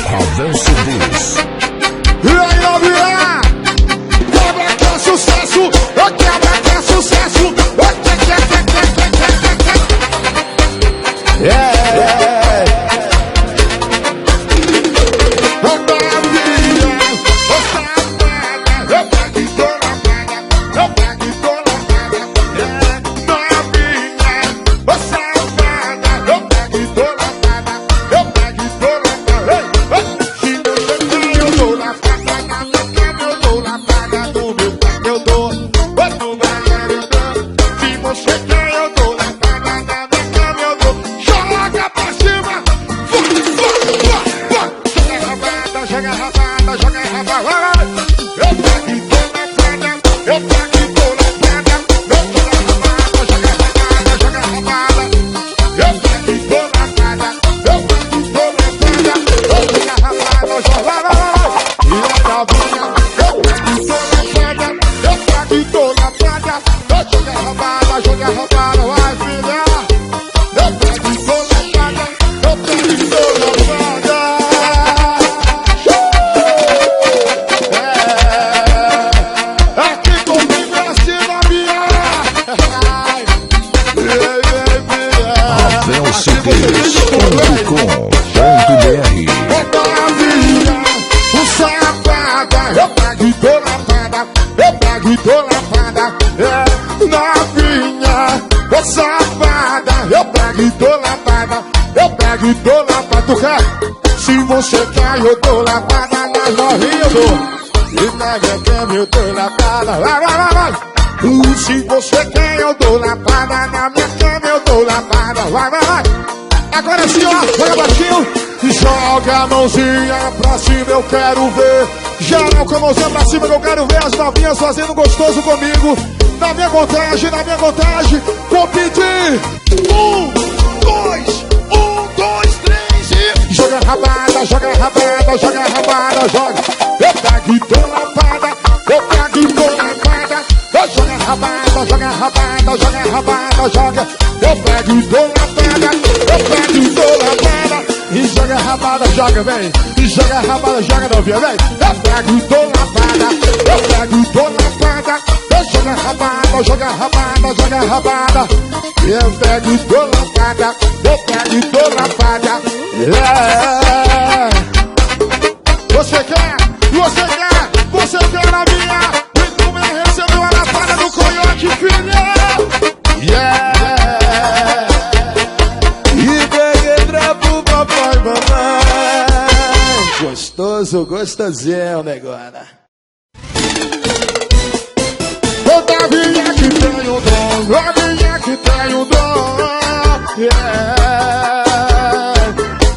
Ravel CDs. E aí, novinha? Quebra que é sucesso! Quebra que é sucesso! Se você quer, eu dou lapada nas novinhas, eu dou. E na minha cama eu dou lapada, vai. Se você quer, eu dou lapada na minha cama, eu dou lapada, vai. Agora sim, ó, joga baixinho. Joga a mãozinha pra cima, eu quero ver. Geral com a mãozinha pra cima, que eu quero ver as novinhas fazendo gostoso comigo. Na minha contagem, vou pedir 1, 2, 3 e... Joga rabada, joga. Eu pego e dou lapada, eu pego e dou lapada. Joga rabada, joga. Eu pego e dou lapada, e joga rabada, joga, vem. E joga rabada, joga, novinha, vem. Eu pego e dou lapada. Joga rabada. Eu pego e dou lapada. Você quer na minha? E também recebeu a lapada do Coiote, filha. E peguei pro papai e mamãe. Gostosinho, negona. Novinha que tem o dom, novinha que tem o dom.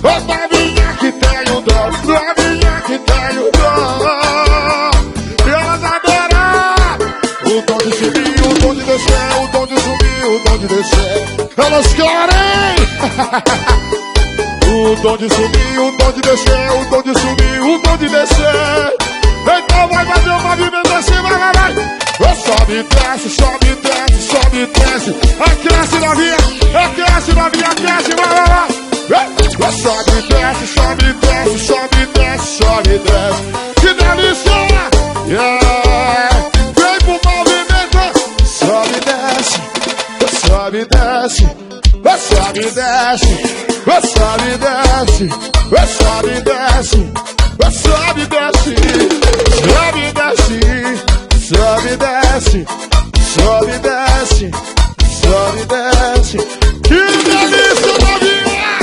Novinha que tem o dom, novinha que tem o dom. E elas adoram o dom de subir, o dom de descer, o dom de subir, o dom de descer. Elas querem o dom de subir, o dom de descer, o dom de subir, o dom de descer. Então vai fazer o movimento assim, vai. Sobe, desce. Aquece novinha, aquece, vai. Sobe, desce. Que delícia! Vem pro movimento. Sobe, desce. Que delícia, novinha!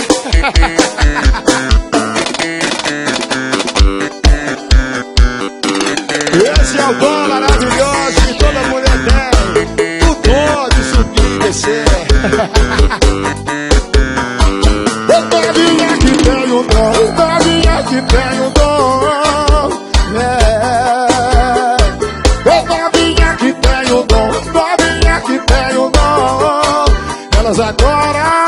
Esse é o dom maravilhoso que toda mulher tem. O dom de subir e descer. Novinha que tem o dom, novinha que tem o dom. Novinha que tem o dom, novinha que tem o dom. Elas agora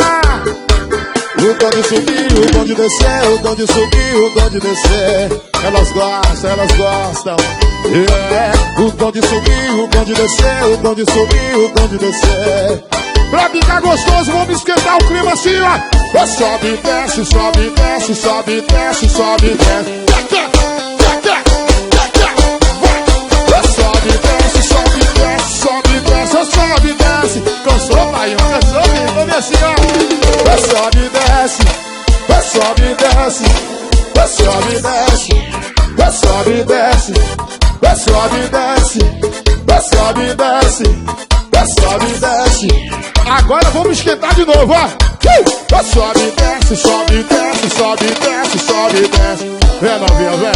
o dom de subir, o dom de descer, o dom de subir, o dom de descer. Elas gostam. O dom de subir, o dom de descer, o dom de subir, o dom de descer. Pra ficar gostoso, vamos esquentar o clima assim, ó. Sobe e desce, sobe e desce, sobe e desce, sobe e desce. Sobe e desce, sobe e desce, sobe e desce, sobe e desce. Cansou, pai? Cansou? Vamos assim, ó. Sobe e desce, sobe e desce, sobe e desce, sobe e desce, sobe e desce, sobe e desce, sobe e desce. Agora vamos esquentar de novo, ó. Sobe e desce, sobe e desce, sobe e desce, sobe e desce. Vem, novinha, vem.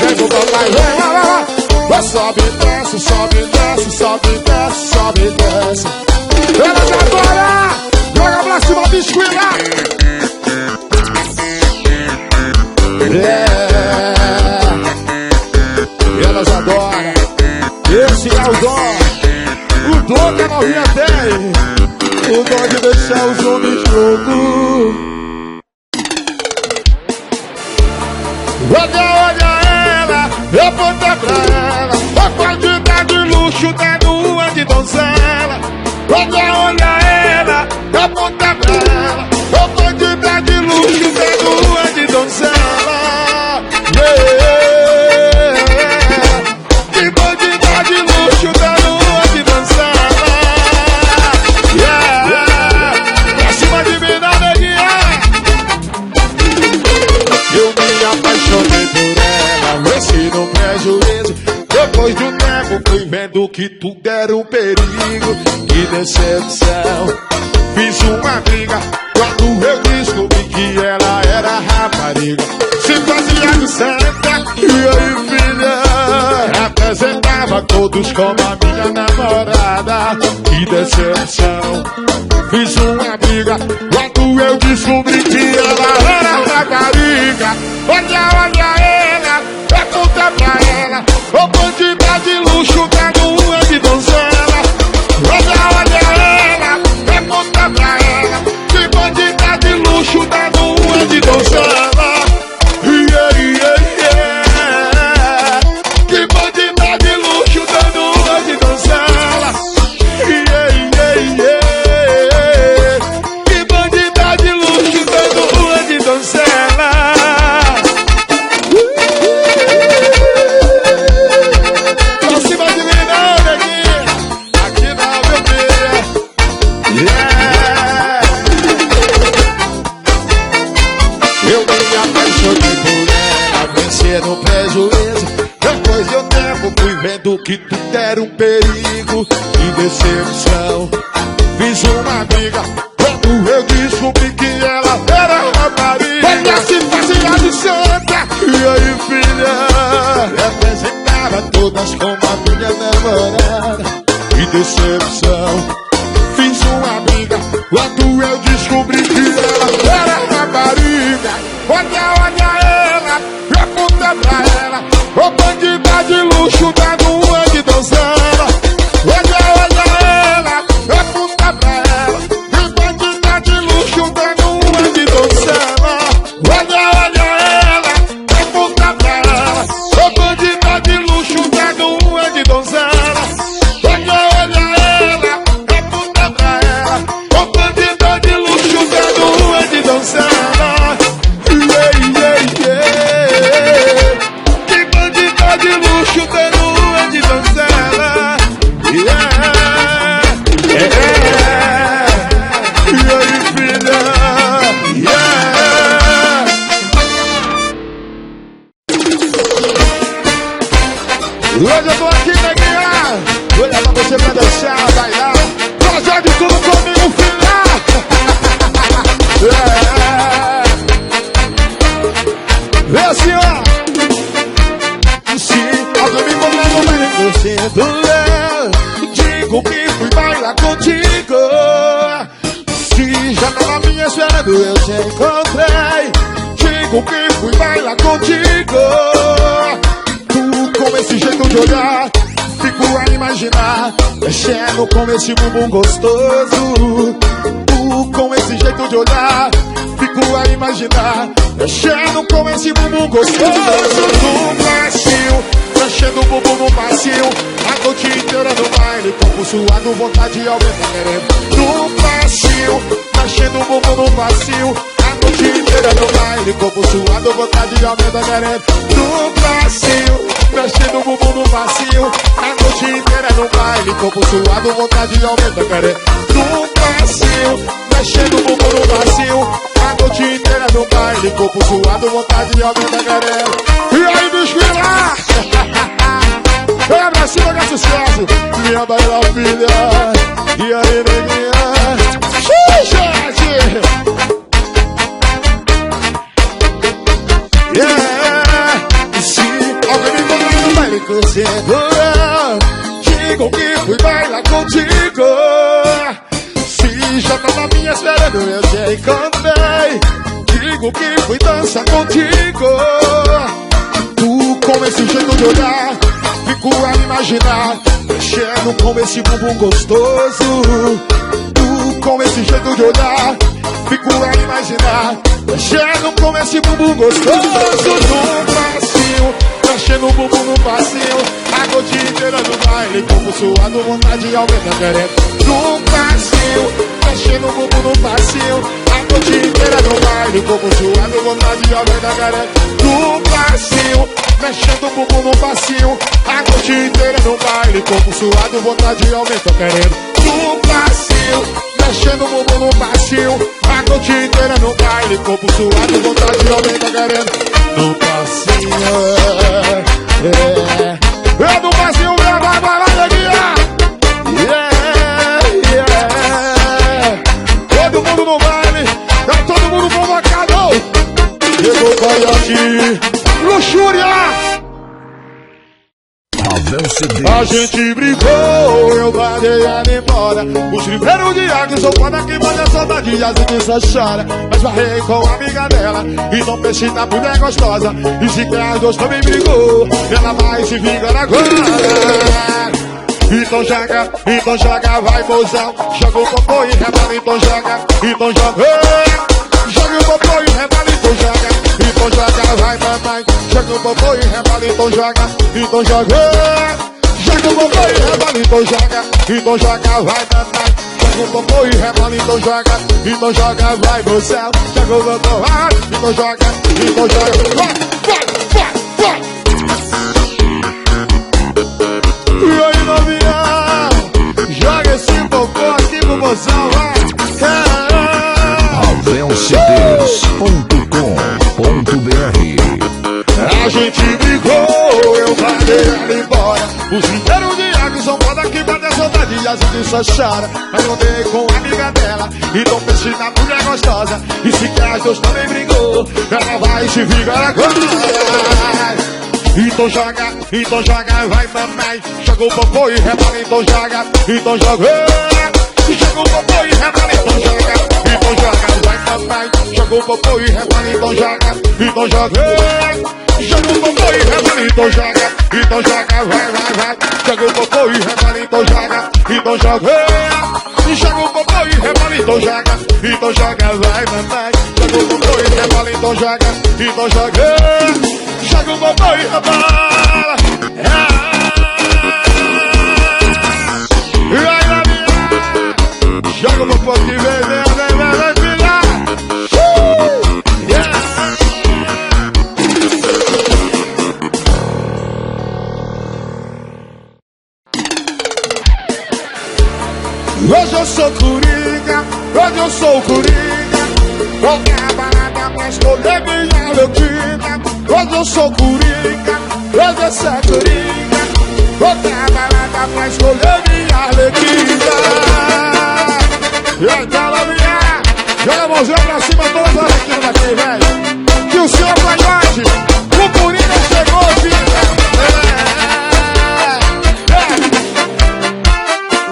Vem pro papai, vem, vai, vai, vai. Sobe e desce, sobe e desce, sobe e desce, sobe e desce. Elas adoram! Joga pra cima, biscuita! Elas adoram. Esse é o dom. O dom que a novinha tem. O dom de deixar os homens loucos. Olha ela, aponta pra ela. A quantidade de luxo da lua de donzela. Olha ela, aponta pra ela. A quantidade de luxo da lua de donzela. Que quantidade de luxo da lua de donzela. Pra cima de mim na neguinha. Eu me apaixonei por ela, venci no prejuízo. Depois de um tempo fui vendo que tudo era um perigo. Que decepção, fiz uma briga quando eu descobri que ela era rapariga. Se fazia de santa, e aí filha, apresentava todos como a minha namorada. Que decepção, fiz uma briga quando eu descobri que ela era rapariga. Olha ela, pergunta pra ela, o quantidade de luxo da lua de donzela. Olha ela, pergunta pra ela, que quantidade de luxo da lua de donzela. Que quantidade de luxo da lua de donzela. Que quantidade de luxo da lua de donzela. Pra cima de mim não, neguinha. Aqui não, meu filho. Eu me apaixonei por ela, venci no prejuízo. Depois de um tempo fui vendo que tudo era um perigo. Que decepção, fiz uma briga quando eu descobri que ela era rapariga. Ela se fazia de santa, e aí filha, representava todas como a minha namorada. Que decepção, fiz uma briga quando eu descobri que ela era rapariga. Olha ela, pergunta pra ela, o quantidade de luxo da lua de donzela. Olha ela, pergunta pra ela, que quantidade de luxo da lua de donzela. Olha ela, pergunta pra ela, o quantidade de luxo da lua de donzela. Olha ela, pergunta pra ela, o quantidade de luxo da lua de donzela. Que quantidade de luxo da lua de donzela. E aí, filha? Hoje eu tô aqui, neguinha. Vou levar você pra dançar, bailar. Fazer de tudo comigo, filha. Vê assim, ó. Se alguém me encontrar no meio, eu sinto digo que fui bailar contigo. Se já tava me esperando, eu te encontrei. Digo que fui bailar contigo. Tu com esse jeito de olhar, fico a imaginar, mexendo com esse bumbum gostoso. Tu com esse jeito de olhar, fico a imaginar, mexendo com esse bumbum gostoso. Tu macio, mexendo o bumbum no passinho, a noite inteira no baile, corpo suado, vontade de aumenta querendo. No passinho, mexendo o bumbum no passinho, a noite inteira no baile, corpo suado, vontade de aumenta querendo. No passinho, mexendo o bumbum no passinho, a noite inteira no baile, corpo suado, vontade de aumenta querendo. No passinho, mexendo o bumbum no passinho, a noite inteira no baile, corpo suado, vontade de aumenta querendo. E aí, desfila! Vem pra cima que é sucesso! Minha baila filha! E aí, neguinha? Gente! Yeah! Se alguém me encontrar no baile contigo, digo que fui bailar contigo. Se já tá na minha esperando, eu te encontrei. Digo que fui dançar contigo. Tu com esse jeito de olhar, fico a imaginar, mexendo com esse bumbum gostoso. Tu com esse jeito de olhar, fico a imaginar, mexendo com esse bumbum gostoso. No passinho, mexendo o bumbum no passinho, a noite inteira no baile, corpo suado, vontade de aumenta querendo. No passinho, mexendo o bumbum no passinho, a noite inteira no baile, corpo suado, vontade de aumenta querendo. No passinho, mexendo o bumbum no passinho, a noite inteira no baile, corpo suado, vontade de aumenta querendo. No passinho, mexendo o bumbum no passinho, a noite inteira no baile, corpo suado, vontade de aumenta querendo. No passinho, é no passinho, vai lá, alegria. Todo mundo no baile, tá todo mundo convocado. Chegou o coiote, luxúria. A gente brigou, eu mandei ela embora. Os primeiros dias que sou foda que manda saudade e às vezes só chora. Mas varrei com a amiga dela e não pensei na mulher gostosa. E se quer as duas também brigou, ela vai se vingar agora. Então joga, vai mozão. Joga o popô e rebola, então joga. Joga o popô e rebola, então joga. Então joga, vai mamãe. Joga o popô e rebola, então joga. Joga o popô e rebola, então joga. Então joga, vai mamãe. Joga o popô e rebola, então joga, vai mozão. Joga o popô, vai, então joga, vai. E aí, novinha, joga esse popô aqui pro mozão, vai. A gente brigou, eu mandei ela embora. Os primeiros dias que são foda que bate a saudade e às vezes só chora. Mas eu dei com a amiga dela e não pensei na mulher gostosa. E se quer as duas também brigou, ela vai se vingar agora. Então joga, vai mamãe. Joga o popô e rebola, então joga. Joga o popô e rebola, então joga, vai mamãe. Joga o popô e rebola, então joga. Joga o popô e rebola, então joga, vai. Joga o popô e rebola, então joga. Joga o popô e rebola, então joga, vai mamãe. Joga o popô e rebola, então joga. Joga o popô e rebola. E aí, novinha, joga o popô aqui, vem, filha. Hoje eu sou coringa, vou na balada pra escolher minha louquinha. Hoje eu sou coringa, hoje eu sou coringa, vou na balada pra escolher minha louquinha. E aí, novinha, joga a mãozinha pra cima, todas as louquinhas daqui, velho. Que o senhor vai longe, o coringa chegou, filha.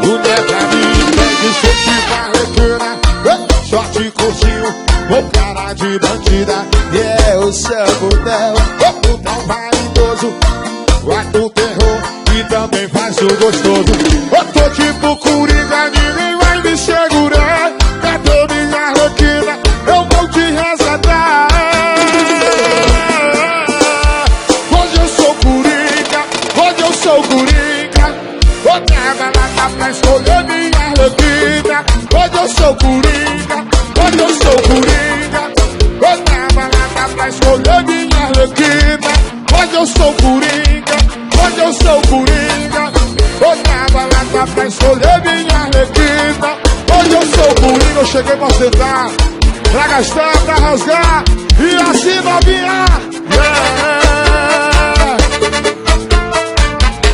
O pra mim tem que ser tipo arlequina, só te curtiu, o cara de bandida. E é o seu botão, o botão vaidoso, vai do terror e também faz o gostoso. Eu tô tipo coringa, ninguém vai me segurar. Cadê minha arlequina? Eu vou te resgatar. Hoje eu sou coringa, sou coringa, hoje eu sou coringa. Hoje na balada pra escolher minha arlequina. Hoje eu sou coringa, hoje eu sou coringa. Hoje na balada pra escolher minha arlequina. Hoje eu sou coringa, eu cheguei pra sentar, pra gastar, pra rasgar. E assim novinha, yeah.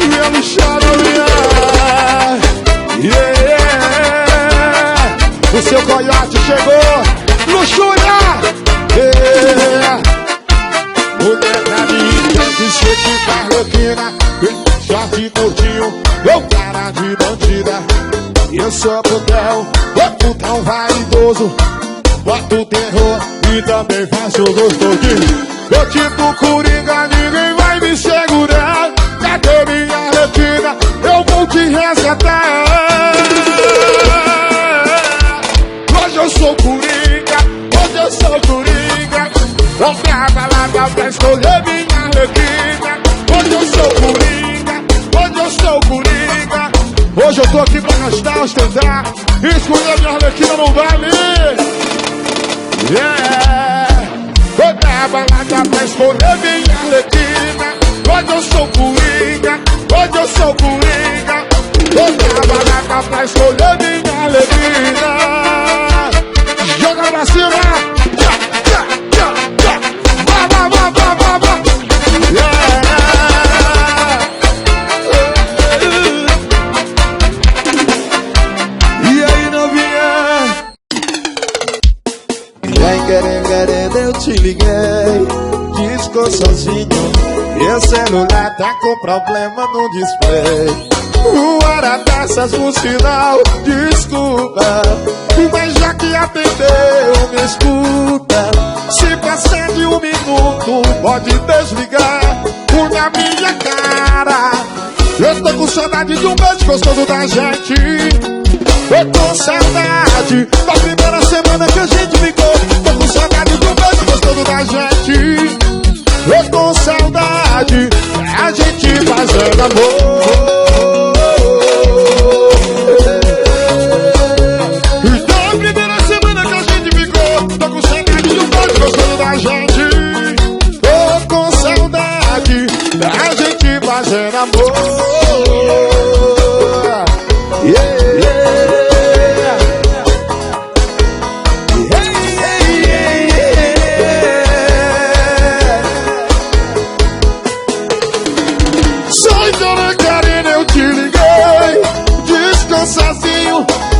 E eu me chamo, yeah. O seu coiote chegou, luxúria, yeah. Mulher pra mim, de cheque de arlequina, short curtinho, meu cara de bandida. Eu sou putão, putão vaidoso, boto terror e também faço gostosinho. Eu tipo coringa, ninguém vai me segurar. Cadê minha arlequina? Eu vou te resgatar. Hoje eu sou coringa, hoje eu sou coringa. Vou pra balada pra escolher minha arlequina. Hoje eu sou coringa, hoje eu sou coringa. Hoje eu tô aqui pra gastar, ostentar e escolher minha arlequina no baile. Yeah. Vou pra balada pra escolher minha arlequina. Hoje eu sou coringa, hoje eu sou coringa. Vou pra balada pra escolher minha arlequina. Joga pra cima. Querendo, eu te liguei, disco sozinho. Meu celular tá com problema no display. Hora dessas no sinal, desculpa, mas já que atendeu, me escuta. Se passar de 1 minuto, pode desligar. Na minha cara, eu tô com saudade de um beijo gostoso da gente. Eu tô com saudade da primeira semana que a gente ficou. Tô com saudade de um beijo gostoso da gente. Eu tô com saudade da gente fazendo amor. Então a primeira semana que a gente ficou, tô com saudade de um beijo gostoso da gente. Tô com saudade da gente fazendo amor. Yeah.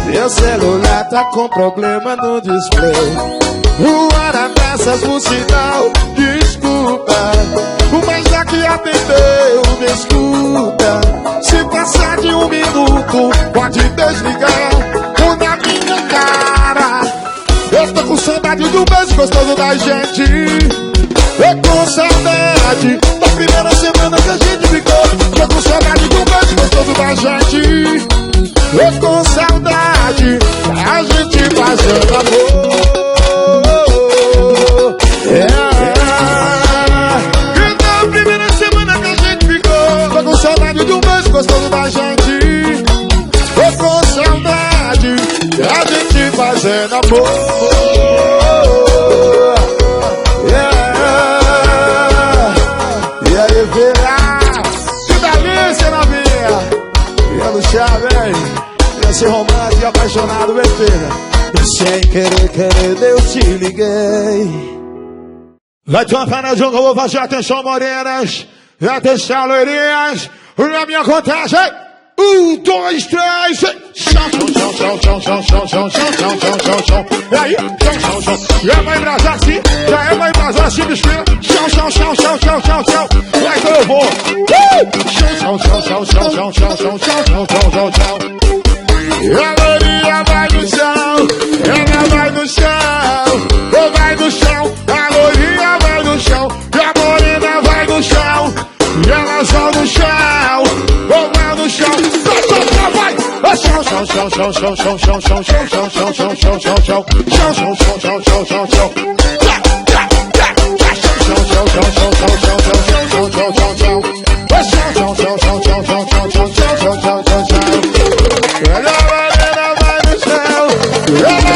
Meu celular tá com problema no display. Hora dessas no sinal, desculpa, mas já que atendeu, me escuta. Se passar de 1 minuto, pode desligar. Na minha cara, eu tô com saudade do beijo gostoso da gente. Eu tô com saudade da primeira semana que a gente ficou. Tô com saudade do beijo gostoso da gente. Eu tô com saudade da gente fazendo amor. E na primeira semana que a gente ficou, tô com saudade de um beijo gostoso da gente. Tô com saudade da gente fazendo amor. E aí, Vera? Que delícia, novinha! E a Luciana, velho? Esse romance apaixonado, meu filho. Sem querer, eu te liguei. Vai ter uma panadinha que eu vou fazer. Atenção, morenas. Atenção, loirinhas. Na minha contagem. 1, 2, 3. Chão. E aí? Chão. Já vai embrasar assim. Já vai embrasar assim, bichinha. Chão. Vai que eu vou. Chão. E a loirinha vai no chão. Ela vai no chão. Vai no chão. A loirinha vai no chão. E a morena vai no chão. E elas vão no chão. Vai no chão. Vai. Chão. Ela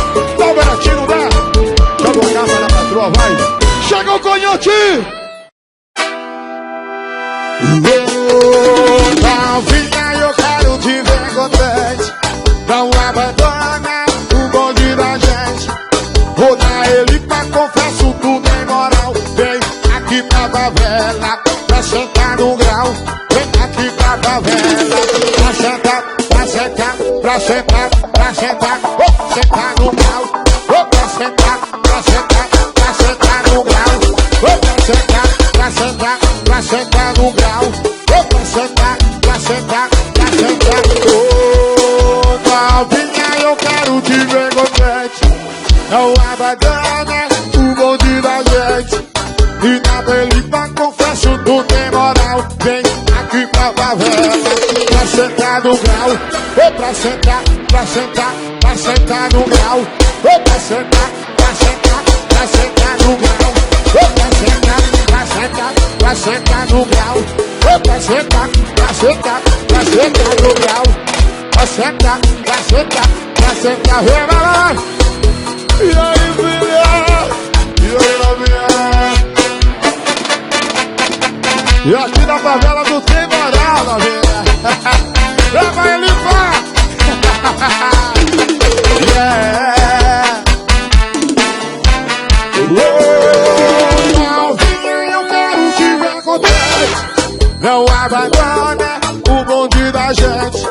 Novinha, eu quero te ver contente. Não abandona o bonde da gente. Vou dar ele pra confesso, tu tem moral. Vem aqui pra favela, pra sentar no grau. Vem aqui pra favela, pra sentar, pra sentar, pra sentar, pra sentar. Oh, sentar no grau. Oh, pra sentar, pra sentar, pra sentar no grau. Oh, pra sentar, pra sentar, pra sentar no grau. Oh, pra sentar, pra sentar, pra sentar. Oh, novinha, eu quero te ver contente. Não abandona o bonde da gente. E na Belipa, confesso, tu tem moral. Vem aqui pra favela, pra sentar no grau. Ou pra sentar, pra sentar, pra sentar no grau. Ou pra sentar, pra sentar, pra sentar no grau. Ou pra sentar, pra sentar, pra sentar no grau. Ou pra sentar, pra sentar, pra sentar no grau. Pra sentar, pra sentar, pra sentar. Vem, vai, vai. E aí, filha? E aí, novinha? E aqui na favela do tem moral, novinha. Leva ele pra. Yeah. Novinha, eu quero te ver contente. Não abandona o bonde da gente.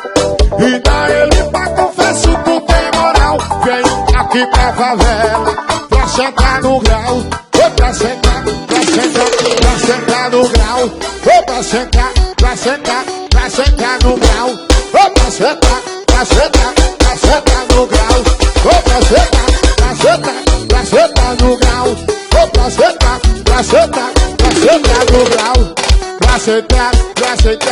E dá ele pra confesso, tu tem moral. Vem aqui pra favela, pra sentar no grau. Ou pra sentar, pra sentar, pra sentar no grau. Ou pra sentar, pra sentar, pra sentar no grau. Ou pra sentar, pra sentar, pra sentar no grau. Ou pra sentar, pra sentar, pra sentar no grau. Ou pra sentar, pra sentar, pra sentar no grau. Pra sentar, pra sentar.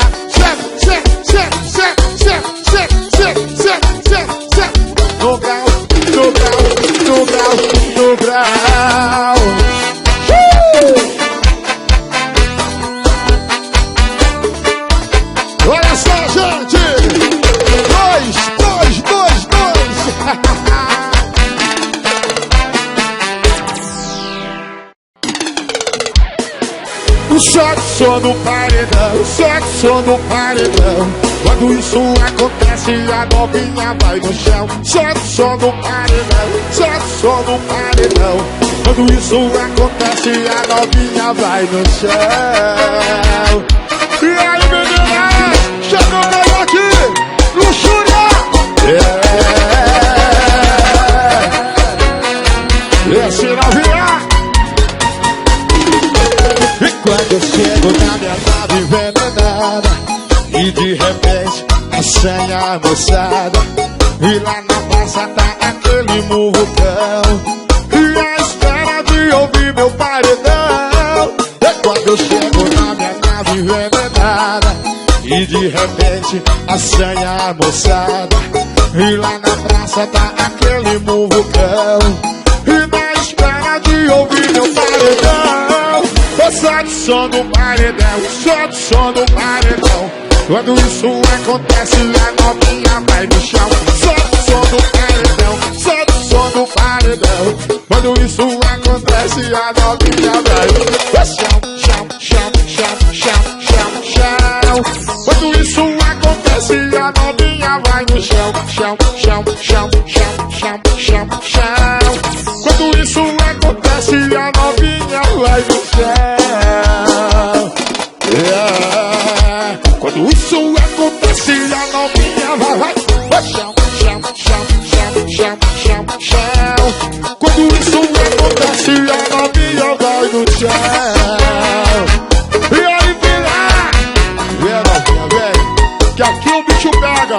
No grau, no grau, no grau, no grau. Olha só, gente! 2, 2, 2, 2. O sexo no paredão, sexo no paredão. Quando isso acontece, a novinha vai no chão. Sexo no paredão, sexo no paredão. Quando isso acontece, a novinha vai no chão. E aí, meninas, chegando aí aqui, luxúria! Esse novinha. E quando eu chego na minha nave envenenada, e de repente assanha a moçada, e lá na praça tá aquele muvucão, e à espera de ouvir meu paredão. E quando eu chego na minha nave envenenada, e de repente assanha a moçada, e lá na praça tá aquele muvucão, e na espera de ouvir meu paredão. Eu solto som no paredão, solto som no paredão. Quando isso acontece, a novinha vai no chão. Solto som no paredão, solto som no paredão. Quando isso acontece, a novinha vai no chão, chão, chão, chão, chão, chão, chão. Quando isso acontece, a novinha vai no chão, chão, chão, chão, chão, chão, chão, chão. Quando isso acontece, a novinha vai no chão. Yeah. Quando isso acontece, a novinha vai no chão, chão, chão, chão, chão, chão, chão. Quando isso acontece, a novinha vai no chão. E aí, vem novinha, vem, que aqui o bicho pega.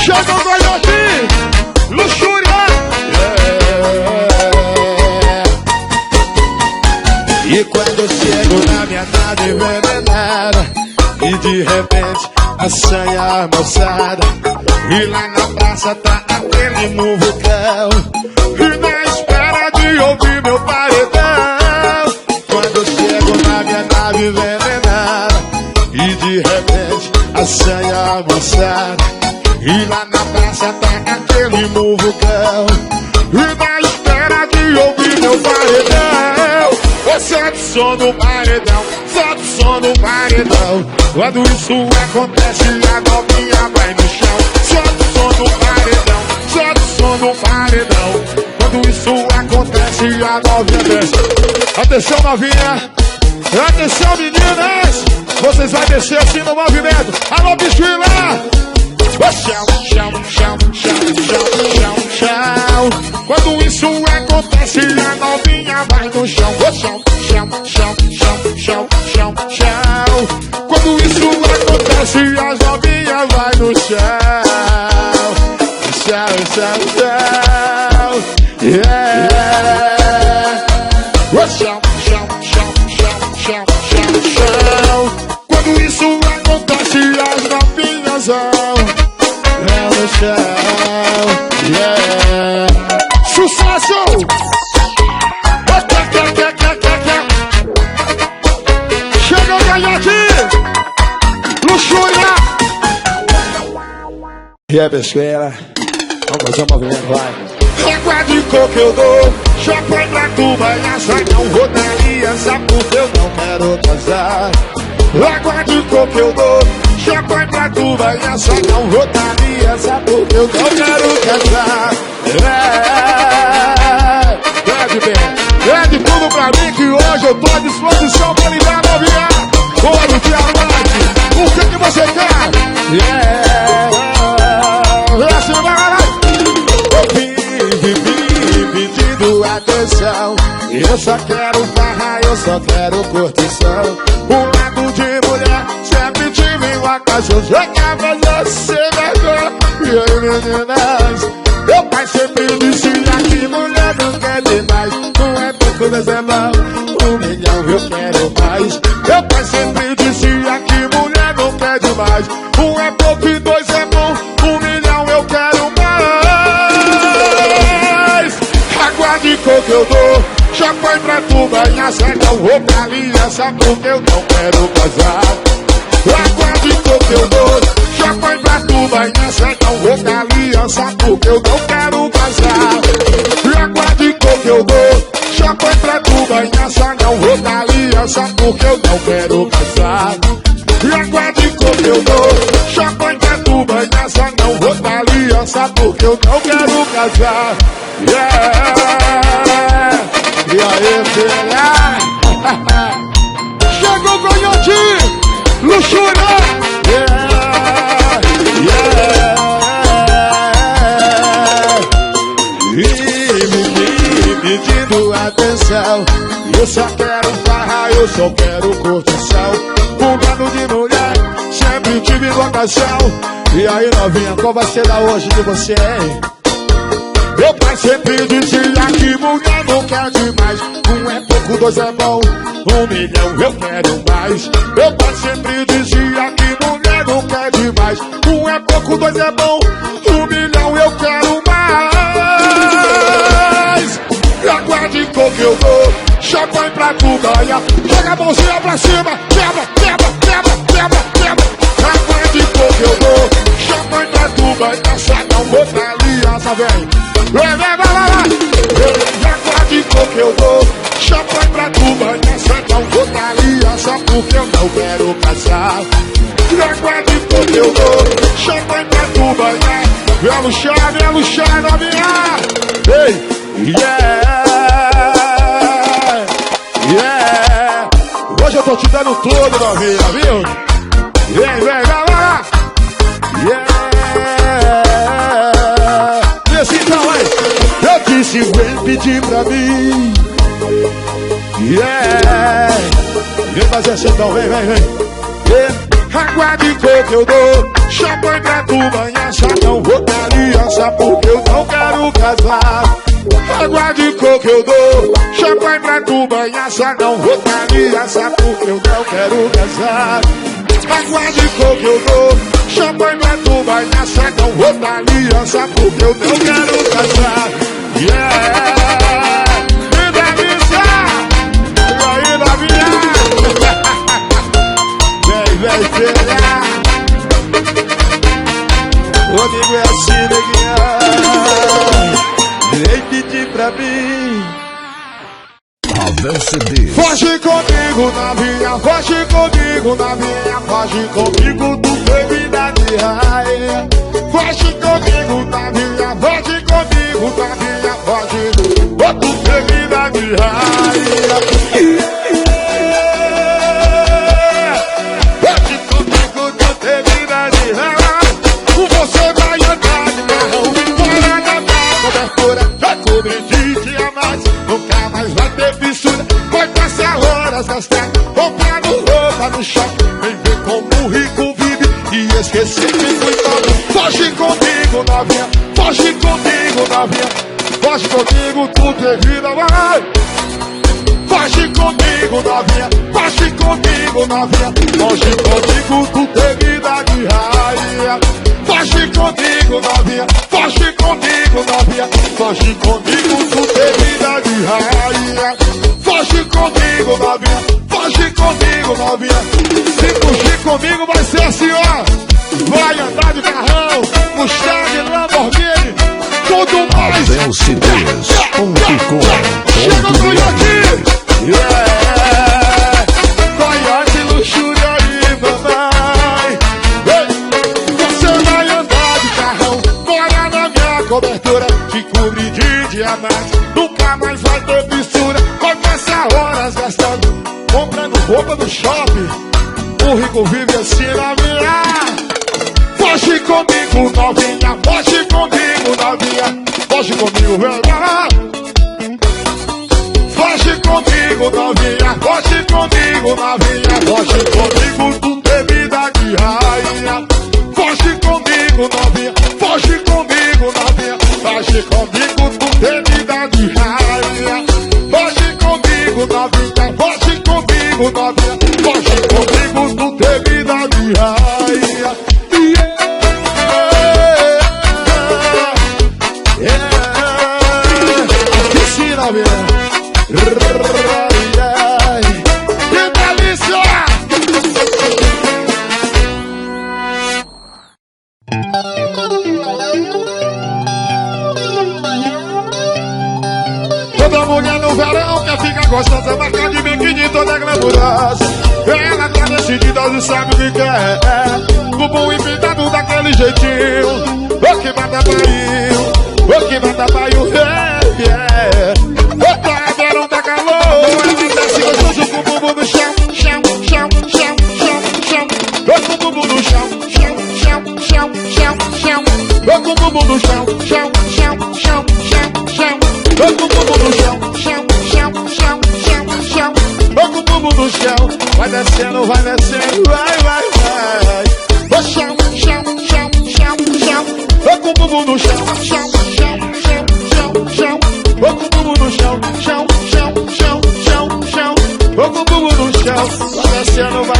Chegando aí aqui, luxúria. E quando eu chego na minha nave envenenada, e de repente assanha a moçada, e lá na praça tá aquele muvucão, e na espera de ouvir meu paredão. Quando eu chego na minha nave envenenada, e de repente assanha a moçada, e lá na praça tá aquele muvucão, e na espera de ouvir meu paredão. Solta o som no paredão, solta o som no paredão. Quando isso acontece, a novinha vai no chão. Solta o som no paredão, solta o som no paredão. Quando isso acontece, a novinha desce. Atenção, novinha, atenção, meninas. Vocês vão descer assim no movimento. Alô, bichinho lá. Chão, chão, chão, chão, chão, chão, chão. Quando isso acontece, a novinha vai no chão. Chão, chão, chão, chão, chão, chão, chão. Quando isso acontece, as novinhas vai no chão. Chão, chão, chão. Yeah. Chão, chão, chão, chão, chão, chão, chão. Quando isso acontece, as novinhas vão no chão. Yeah. Sucesso! Chega o galhote! Luxúria! E a pesqueira? Vamos fazer um movimento, vai. Água de coco eu dou, champanhe pra tu banhar, só não vou dar aliança porque eu não quero casar. Água de coco eu dou, champanhe pra tu banhar, só não vou dar aliança porque eu não quero casar. Pede tudo pra mim que hoje eu tô à disposição pra ligar a novinha. Olha o diamante, o que você quer? Yeah, assim vai. Pedindo atenção, eu só quero farra, eu só quero curtição. Um lado de mulher, sempre tive uma casa, eu jogava você melhor. E aí, meninas, meu pai sempre dizia que mulher não quer demais. Não é pouco, mas é mal, 1 milhão eu quero mais. Meu pai sempre dizia que mulher não quer demais. 1 é pouco e 2 é bom, 1 milhão eu quero mais. Água de coco eu dou, champanhe pra tu banhar, só não vou pra aliança porque eu não quero casar. Água de coco eu dou, champanhe pra tu banhar, só não vou pra aliança porque eu não quero casar. Água de coco eu dou, champanhe pra tu banhar, só não vou pra aliança porque eu não quero casar. Água de coco eu dou, champanhe pra tu banhar, só não vou pra aliança porque eu não quero casar. Yeah. E aí, filha? Chegou o Gonhotinho, luxúria. Yeah, yeah. E me pedindo atenção, eu só quero farra, eu só quero curtição. Um bando de mulher, sempre tive vocação. E aí, novinha, qual vai ser da hoje de você, hein? Meu pai sempre dizia que mulher não quer demais. 1 é pouco, 2 é bom, 1 milhão eu quero mais. Meu pai sempre dizia que mulher não quer demais. 1 é pouco, 2 é bom, 1 milhão eu quero mais. Água de coco eu dou, champanhe pra tu banhar. Joga a mãozinha pra cima, quebra, quebra, quebra, quebra, quebra. Água de coco eu dou, champanhe pra tu banhar, só não vou pra aliança, vem. Vai, vai, vai, vai. Água de coco eu dou, champanhe pra tu banhar, só não vou pra aliança porque eu não quero casar. Água de coco eu dou, champanhe pra tu banhar. Vem luxar, novinha. Ei, yeah, yeah. Hoje eu tô te dando tudo, novinha, viu? Vem, vem, vai, vai. Yeah. Desse então, hein? Eu disse, vem pedir pra mim. Yeah. Vem fazer assim então, vem, vem, vem. Yeah. Água de coco eu dou, champanhe pra tu banhar, só não vou dar aliança porque eu não quero casar. Água de coco eu dou, champanhe pra tu banhar, só não vou dar aliança porque eu não quero casar. Água de coco eu dou, champanhe pra tu banhar, só não vou dar aliança porque eu não quero casar. Yeah! Me delícia! E aí, novinha? Vem, vem, filha! Comigo é assim, neguinha. Vem pedir pra mim. Abel CD. Foge comigo, novinha, foge comigo, novinha, foge comigo, tu bebida de raia. Foge comigo, novinha, foge comigo, novinha, foge, tu bebida de raia. Foge comigo, tu bebida de raia. Você vai andar de carrão, fora da minha cobertura, já cobri de diamantes, nunca mais vai ter fissura. Vai passar horas gastando, comprando roupa no shopping. Vem ver como o rico vive e esquecer que foi todo. Foge comigo, novinha, foge comigo, novinha, foge comigo, tudo é vida, vai. Foge comigo, novinha, foge comigo, novinha, foge comigo, tudo é vida de raia. Foge comigo, novinha, foge comigo, novinha, foge comigo, tudo é vida de raia. Foge comigo, novinha, foge comigo, novinha. Se fugir comigo vai ser assim, ó. Vai andar de carrão, Mustang, Lamborghini, tudo mais. AbelCDs.com. Chega o Coyote, yeah. Coyote, luxúria e mamãe. Ei, você vai andar de carrão, mora na minha cobertura, te cobre de diamante, nunca mais vai ter fissura. Vai passar horas gastando, comprando roupa no shopping. O rico vive assim na minha. Foge comigo, novinha, foge comigo, novinha, foge comigo, velha. Foge comigo, novinha, foge comigo, novinha, foge comigo, tu bebida de raia. Foge comigo, novinha, foge comigo, novinha, foge comigo, tu bebida de raia. Foge comigo, novinha, foge comigo, novinha, foge comigo, tu bebida de raia. Ensina, minha. Que delícia! Toda mulher no verão quer ficar gostosa, marca de biquíni toda glamurosa. Ela tá decidida e sabe o que quer. Bumbum empinado daquele jeitinho, o que mata barril, o que mata barril, yeah. Tá verão, tá calor, ela desce gostoso com o bumbum no chão, chão, chão, chão, chão, chão. Com o bumbum no chão, chão, chão, chão, chão, chão. Com o bumbum no chão, chão, chão, chão, chão, chão. Com o bumbum no chão, chão, chão, chão, chão, chão. Com o bumbum no chão, vai descendo, vai. O chão, chão, chão, chão, chão. Com o bumbum no chão, chão, chão, chão, chão, chão. Com o bumbum no chão, chão, chão, chão, chão, chão. Com o bumbum no chão, vai descendo, vai.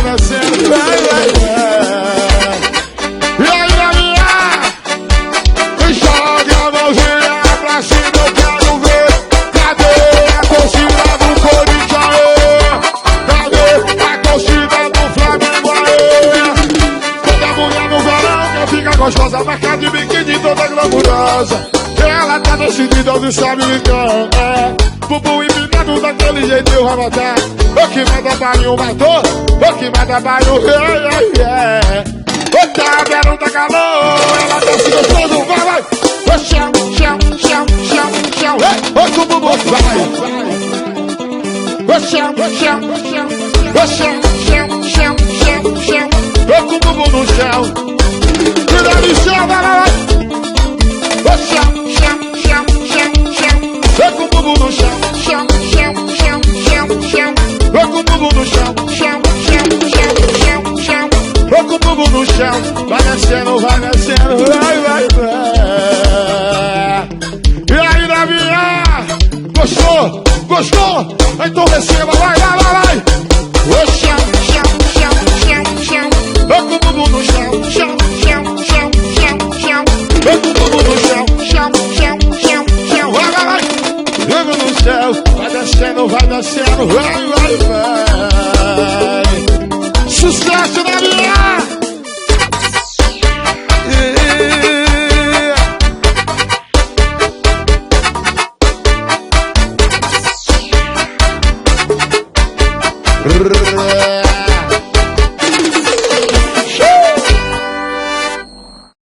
E aí, galera, joga a mãozinha pra cima, eu quero ver. Cadê a torcida do Corinthians? Cadê a torcida do Flamengo? Toda mulher no verão quer ficar gostosa, marca de biquíni toda glamurosa. Ela tá decidida, não sabe o que quer. Bumbum empinado daquele jeito vai matar. O que manda banho matou, o que manda banho, yeah. O tá verão, tá calor, ela desce gostoso, vai. O chão, chão, chão, chão, chão. O bumbum vai. O chão, chão, chão. O chão, chão, chão, chão, chão. O bumbum no chão. Tira do chão, vai. O chão, chão, chão, chão, chão. O bumbum no chão, chão, chão, chão, chão, chão. O bumbum no chão, chão, chão, chão, chão, chão. O bumbum no chão, vai descendo, vai. E aí, Davinha? Gostou? Gostou? Então receba, vai. O chão, chão, chão, chão, chão. O bumbum no chão, chão, chão, chão, chão, chão. O bumbum no chão, chão, chão, chão, chão. Vai. Joga no céu, vai descendo, vai. Sucesso, Davinha!